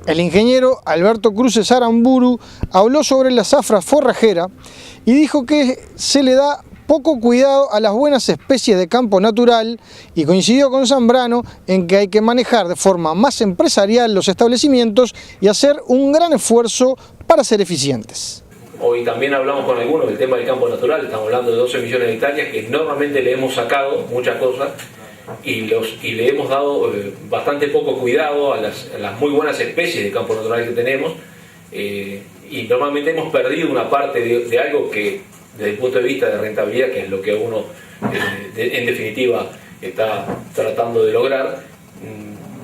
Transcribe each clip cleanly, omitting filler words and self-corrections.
El ingeniero Alberto Cruces Aramburu habló sobre la zafra forrajera y dijo que se le da poco cuidado a las buenas especies de campo natural y coincidió con Zambrano en que hay que manejar de forma más empresarial los establecimientos y hacer un gran esfuerzo para ser eficientes. Hoy también hablamos con algunos del tema del campo natural, estamos hablando de 12 millones de hectáreas que normalmente le hemos sacado muchas cosas y le hemos dado bastante poco cuidado a las muy buenas especies de campo natural que tenemos y normalmente hemos perdido una parte de algo que desde el punto de vista de rentabilidad, que es lo que uno en definitiva está tratando de lograr,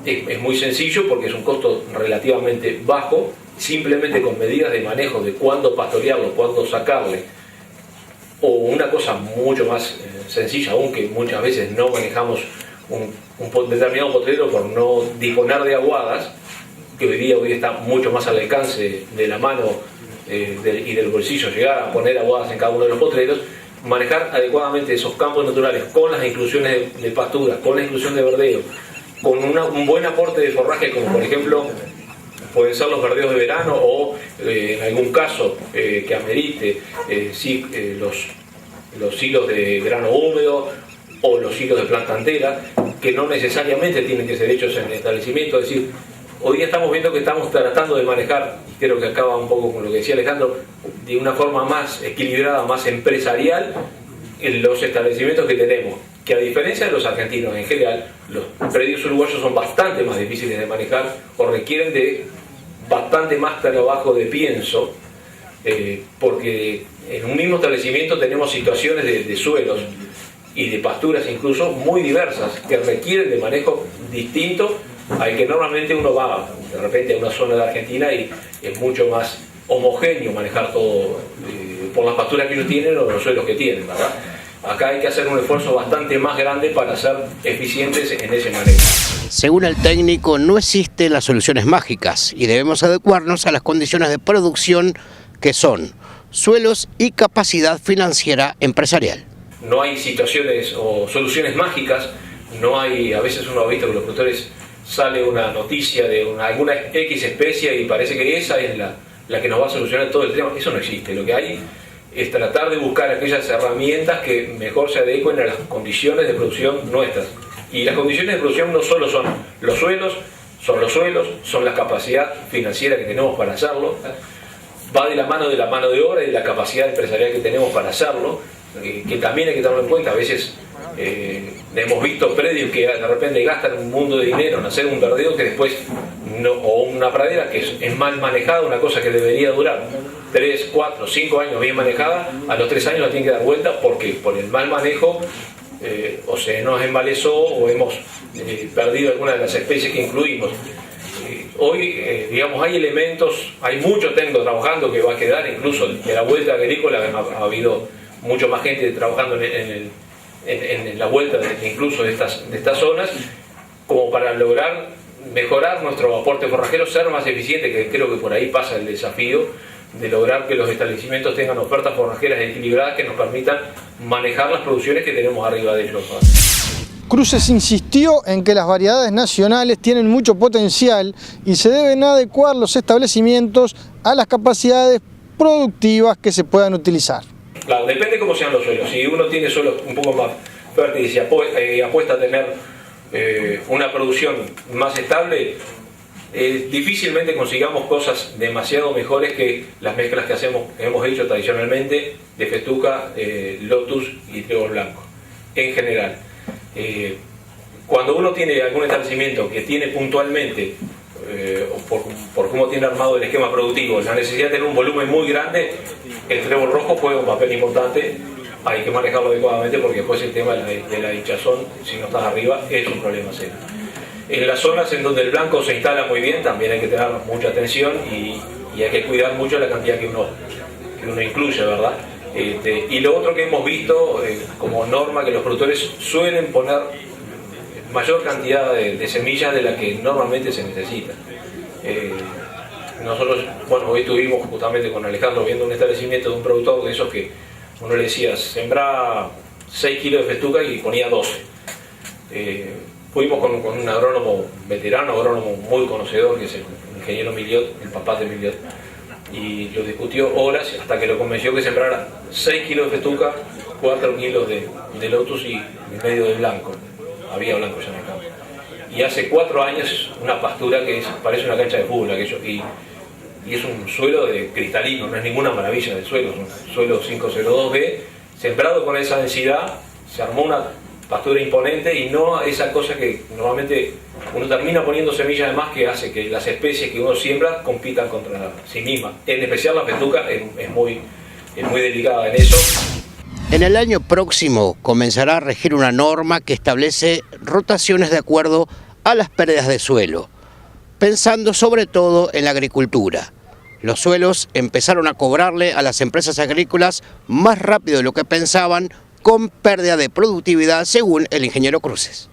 es muy sencillo porque es un costo relativamente bajo, simplemente con medidas de manejo de cuándo pastorearlo, cuándo sacarle, o una cosa mucho más sencilla aún, que muchas veces no manejamos un determinado potrero por no disponer de aguadas, que hoy está mucho más al alcance de la mano y del bolsillo, llegar a poner aguadas en cada uno de los potreros, manejar adecuadamente esos campos naturales con las inclusiones de pasturas, con la inclusión de verdeo, con un buen aporte de forraje, como por ejemplo pueden ser los verdeos de verano o en algún caso que amerite los hilos de grano húmedo o los hilos de planta entera, que no necesariamente tienen que ser hechos en el establecimiento. Es decir, hoy día estamos viendo que estamos tratando de manejar, y creo que acaba un poco con lo que decía Alejandro, de una forma más equilibrada, más empresarial, en los establecimientos que tenemos, que a diferencia de los argentinos en general, los predios uruguayos son bastante más difíciles de manejar o requieren de bastante más trabajo de pienso, porque en un mismo establecimiento tenemos situaciones de suelos y de pasturas incluso muy diversas, que requieren de manejo distinto al que normalmente uno va de repente a una zona de Argentina y es mucho más homogéneo manejar todo por las pasturas que ellos tienen o los suelos que tienen, ¿verdad? Acá hay que hacer un esfuerzo bastante más grande para ser eficientes en ese manejo. Según el técnico, no existen las soluciones mágicas y debemos adecuarnos a las condiciones de producción que son suelos y capacidad financiera empresarial. No hay situaciones o soluciones mágicas, no hay, a veces uno ha visto que los productores sale una noticia de alguna X especie y parece que esa es la que nos va a solucionar todo el tema. Eso no existe. Lo que hay es tratar de buscar aquellas herramientas que mejor se adecuen a las condiciones de producción nuestras. Y las condiciones de producción no solo son los suelos, son la capacidad financiera que tenemos para hacerlo, va de la mano de obra y de la capacidad empresarial que tenemos para hacerlo, que también hay que tenerlo en cuenta. A veces hemos visto predios que de repente gastan un mundo de dinero en hacer un verdeo que después no, o una pradera que es mal manejada, una cosa que debería durar 3, 4, 5 años bien manejada, a los 3 años la tienen que dar vuelta porque por el mal manejo o se nos embalezó o hemos perdido alguna de las especies que incluimos. Hoy, digamos, hay elementos, hay mucho técnico trabajando que va a quedar, incluso de la vuelta agrícola ha habido mucho más gente trabajando en la vuelta incluso de estas zonas, como para lograr mejorar nuestro aporte forrajero, ser más eficiente, que creo que por ahí pasa el desafío de lograr que los establecimientos tengan ofertas forrajeras equilibradas que nos permitan manejar las producciones que tenemos arriba de ellos. Cruces insistió en que las variedades nacionales tienen mucho potencial y se deben adecuar los establecimientos a las capacidades productivas que se puedan utilizar. Claro, depende cómo sean los suelos. Si uno tiene suelos un poco más fértiles y apuesta a tener una producción más estable, difícilmente consigamos cosas demasiado mejores que las mezclas que hemos hecho tradicionalmente de festuca, lotus y trébol blanco, en general. Cuando uno tiene algún establecimiento que tiene puntualmente, por cómo tiene armado el esquema productivo, la necesidad de tener un volumen muy grande, el trébol rojo juega un papel importante. Hay que manejarlo adecuadamente porque después el tema de la hinchazón, si no estás arriba, es un problema serio. En las zonas en donde el blanco se instala muy bien también hay que tener mucha atención y hay que cuidar mucho la cantidad que uno incluye, ¿verdad? Y lo otro que hemos visto como norma, que los productores suelen poner mayor cantidad de semillas de la que normalmente se necesita. Nosotros, bueno, hoy estuvimos justamente con Alejandro viendo un establecimiento de un productor de esos que uno le decía, sembrá 6 kilos de festuca y ponía 12. Fuimos con un agrónomo veterano, agrónomo muy conocedor, que es ingeniero Miliot, el papá de Miliot, y lo discutió horas hasta que lo convenció que sembrara 6 kilos de festuca, 4 kilos de lotus y medio de blanco. Había blanco ya en el campo. Y hace 4 años una pastura que parece una cancha de fútbol aquello, y es un suelo de cristalino, no es ninguna maravilla del suelo, es un suelo 502B, sembrado con esa densidad, se armó una pastura imponente y no esa cosa que normalmente uno termina poniendo semillas de más que hace que las especies que uno siembra compitan contra sí mismas. En especial la festuca es muy delicada en eso. En el año próximo comenzará a regir una norma que establece rotaciones de acuerdo a las pérdidas de suelo, pensando sobre todo en la agricultura. Los suelos empezaron a cobrarle a las empresas agrícolas más rápido de lo que pensaban, con pérdida de productividad, según el ingeniero Cruces.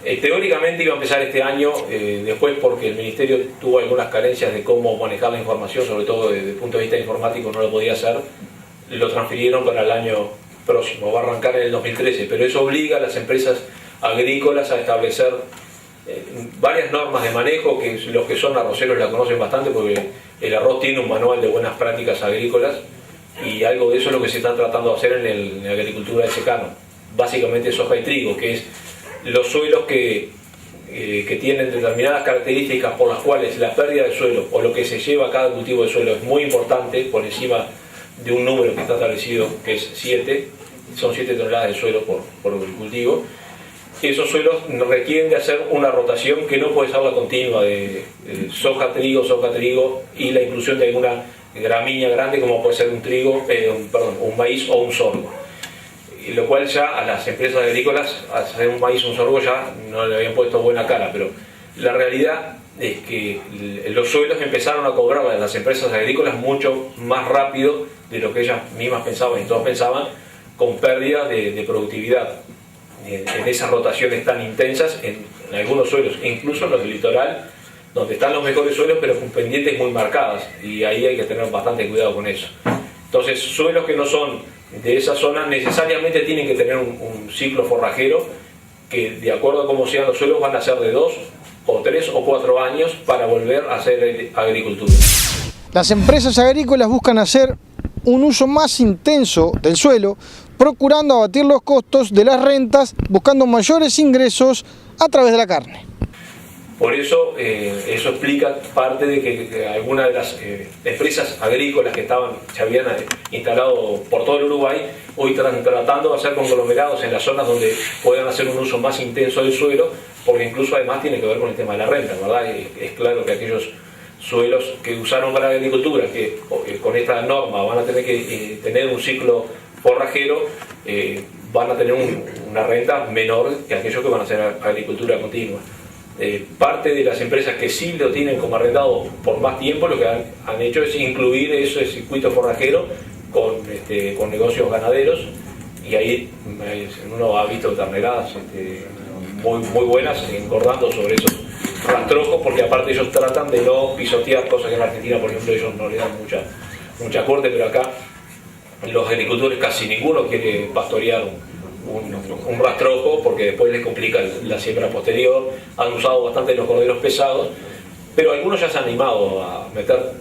Teóricamente iba a empezar este año, después porque el Ministerio tuvo algunas carencias de cómo manejar la información, sobre todo desde el punto de vista informático no lo podía hacer, lo transfirieron para el año próximo, va a arrancar en el 2013, pero eso obliga a las empresas agrícolas a establecer varias normas de manejo, que los que son arroceros la conocen bastante porque el arroz tiene un manual de buenas prácticas agrícolas y algo de eso es lo que se está tratando de hacer en la agricultura de secano, básicamente soja y trigo, que es los suelos que tienen determinadas características por las cuales la pérdida de suelo o lo que se lleva a cada cultivo de suelo es muy importante, por encima de un número que está establecido, que es 7, son 7 toneladas de suelo por cultivo. Esos suelos requieren de hacer una rotación que no puede ser la continua de soja-trigo y la inclusión de alguna gramínea grande como puede ser un maíz o un sorgo. Y lo cual ya a las empresas agrícolas hacer un maíz o un sorgo ya no le habían puesto buena cara, pero la realidad es que los suelos empezaron a cobrar a las empresas agrícolas mucho más rápido de lo que ellas mismas pensaban y todos pensaban, con pérdida de productividad en esas rotaciones tan intensas en algunos suelos, incluso en los del litoral, donde están los mejores suelos pero con pendientes muy marcadas, y ahí hay que tener bastante cuidado con eso. Entonces, suelos que no son de esa zona necesariamente tienen que tener un ciclo forrajero que, de acuerdo a cómo sean los suelos, van a ser de 2 o 3 o 4 años para volver a hacer agricultura. Las empresas agrícolas buscan hacer un uso más intenso del suelo, procurando abatir los costos de las rentas, buscando mayores ingresos a través de la carne. Por eso, eso explica parte de que algunas de las empresas agrícolas que se habían instalado por todo el Uruguay, hoy están tratando de hacer conglomerados en las zonas donde puedan hacer un uso más intenso del suelo, porque incluso además tiene que ver con el tema de la renta, ¿verdad? Es claro que aquellos suelos que usaron para la agricultura, que con esta norma van a tener que tener un ciclo forrajero, van a tener una renta menor que aquellos que van a hacer agricultura continua. Parte de las empresas que sí lo tienen como arrendado por más tiempo, lo que han hecho es incluir ese circuito forrajero con negocios ganaderos, y ahí uno ha visto terneradas muy buenas engordando sobre esos rastrojos, porque aparte ellos tratan de no pisotear, cosas que en Argentina, por ejemplo, ellos no le dan mucha corte, pero acá los agricultores casi ninguno quiere pastorear un rastrojo porque después les complica la siembra posterior. Han usado bastante los corderos pesados, pero algunos ya se han animado a meter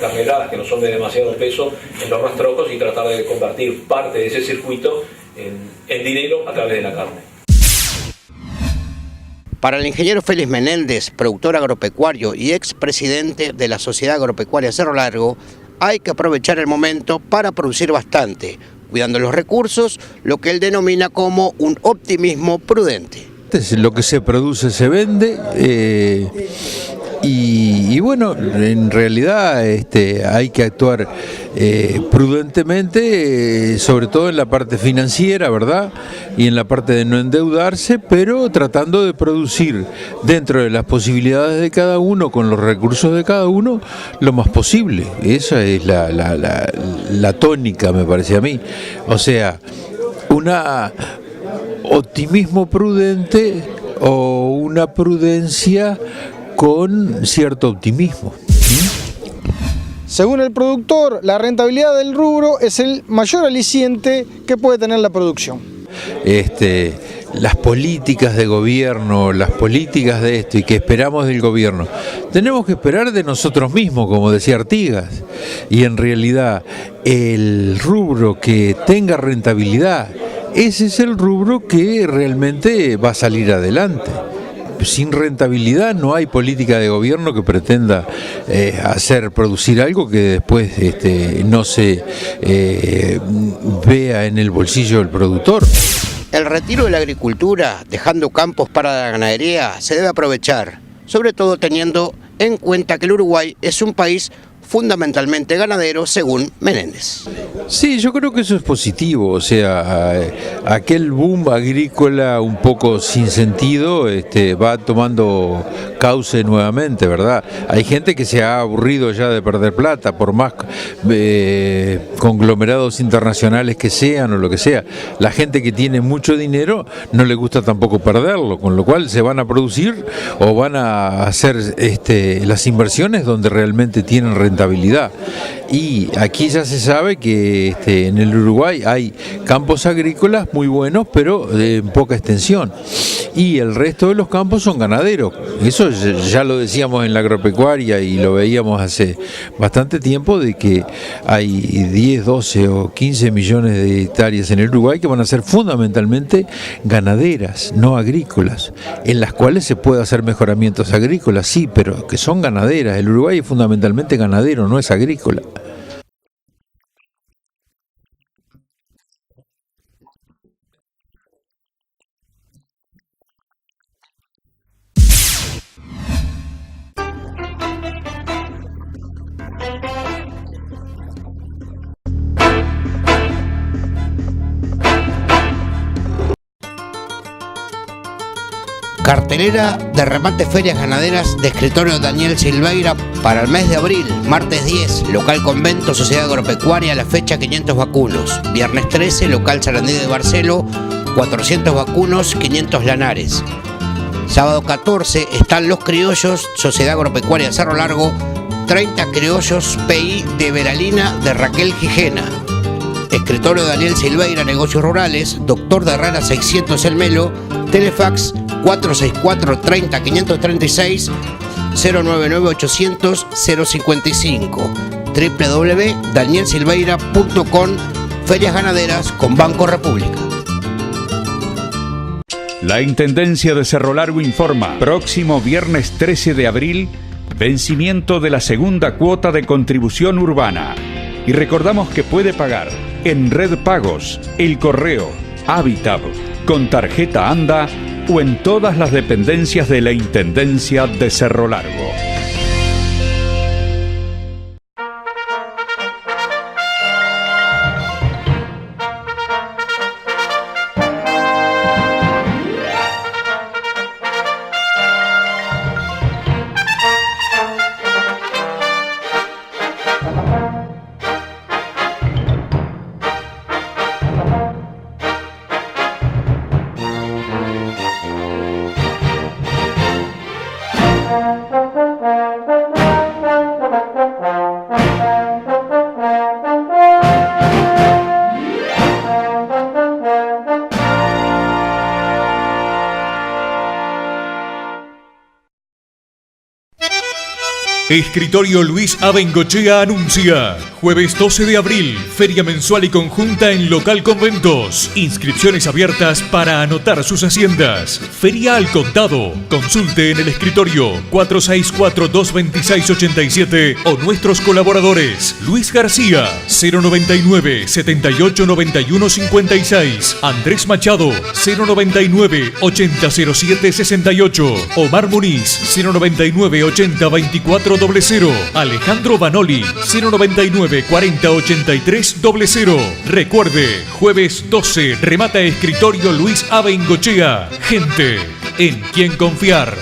terneradas que no son de demasiado peso en los rastrojos y tratar de convertir parte de ese circuito en dinero a través de la carne. Para el ingeniero Félix Menéndez, productor agropecuario y expresidente de la Sociedad Agropecuaria Cerro Largo, hay que aprovechar el momento para producir bastante, cuidando los recursos, lo que él denomina como un optimismo prudente. Lo que se produce se vende, y bueno, en realidad hay que actuar prudentemente, sobre todo en la parte financiera, ¿verdad? Y en la parte de no endeudarse, pero tratando de producir dentro de las posibilidades de cada uno, con los recursos de cada uno, lo más posible. Esa es la tónica, me parece a mí. O sea, una optimismo prudente o una prudencia con cierto optimismo. Según el productor, la rentabilidad del rubro es el mayor aliciente que puede tener la producción. las políticas de gobierno, las políticas de esto y que esperamos del gobierno, tenemos que esperar de nosotros mismos, como decía Artigas, y en realidad el rubro que tenga rentabilidad, ese es el rubro que realmente va a salir adelante. Sin rentabilidad no hay política de gobierno que pretenda producir algo que después no se vea en el bolsillo del productor. El retiro de la agricultura, dejando campos para la ganadería, se debe aprovechar, sobre todo teniendo en cuenta que el Uruguay es un país fundamentalmente ganadero, según Menéndez. Sí, yo creo que eso es positivo, o sea, aquel boom agrícola un poco sin sentido va tomando cauce nuevamente, ¿verdad? Hay gente que se ha aburrido ya de perder plata, por más conglomerados internacionales que sean o lo que sea. La gente que tiene mucho dinero no le gusta tampoco perderlo, con lo cual se van a producir o van a hacer las inversiones donde realmente tienen rentabilidad. Y aquí ya se sabe que en el Uruguay hay campos agrícolas muy buenos, pero en poca extensión. Y el resto de los campos son ganaderos. Eso ya lo decíamos en la agropecuaria y lo veíamos hace bastante tiempo, de que hay 10, 12 o 15 millones de hectáreas en el Uruguay que van a ser fundamentalmente ganaderas, no agrícolas, en las cuales se puede hacer mejoramientos agrícolas, sí, pero que son ganaderas. El Uruguay es fundamentalmente ganadero, no es agrícola. Cartelera de remate ferias ganaderas de escritorio Daniel Silveira para el mes de abril. Martes 10, local Convento, Sociedad Agropecuaria, la fecha 500 vacunos. Viernes 13, local Sarandí de Barcelo, 400 vacunos, 500 lanares. Sábado 14, están Los Criollos, Sociedad Agropecuaria Cerro Largo, 30 criollos PI de Veralina de Raquel Gijena. Escritorio Daniel Silveira, Negocios Rurales, Doctor de Herrera 600 El Melo, Telefax 464-30-536, 099-800-055, www.danielsilveira.com. Ferias ganaderas con Banco República. La Intendencia de Cerro Largo informa: próximo viernes 13 de abril, vencimiento de la segunda cuota de contribución urbana. Y recordamos que puede pagar en Red Pagos, El Correo, Habitat, con tarjeta ANDA o en todas las dependencias de la Intendencia de Cerro Largo. Escritorio Luis A. Bengochea anuncia: jueves 12 de abril, feria mensual y conjunta en local Conventos. Inscripciones abiertas para anotar sus haciendas. Feria al contado. Consulte en el escritorio 464-226-87 o nuestros colaboradores. Luis García, 099-7891-56. Andrés Machado, 099-8007-68. Omar Muniz, 099-8024-00. Alejandro Banoli, 099-4083-00. Recuerde, jueves 12, remata Escritorio Luis A. Bengochea. Gente en quien confiar.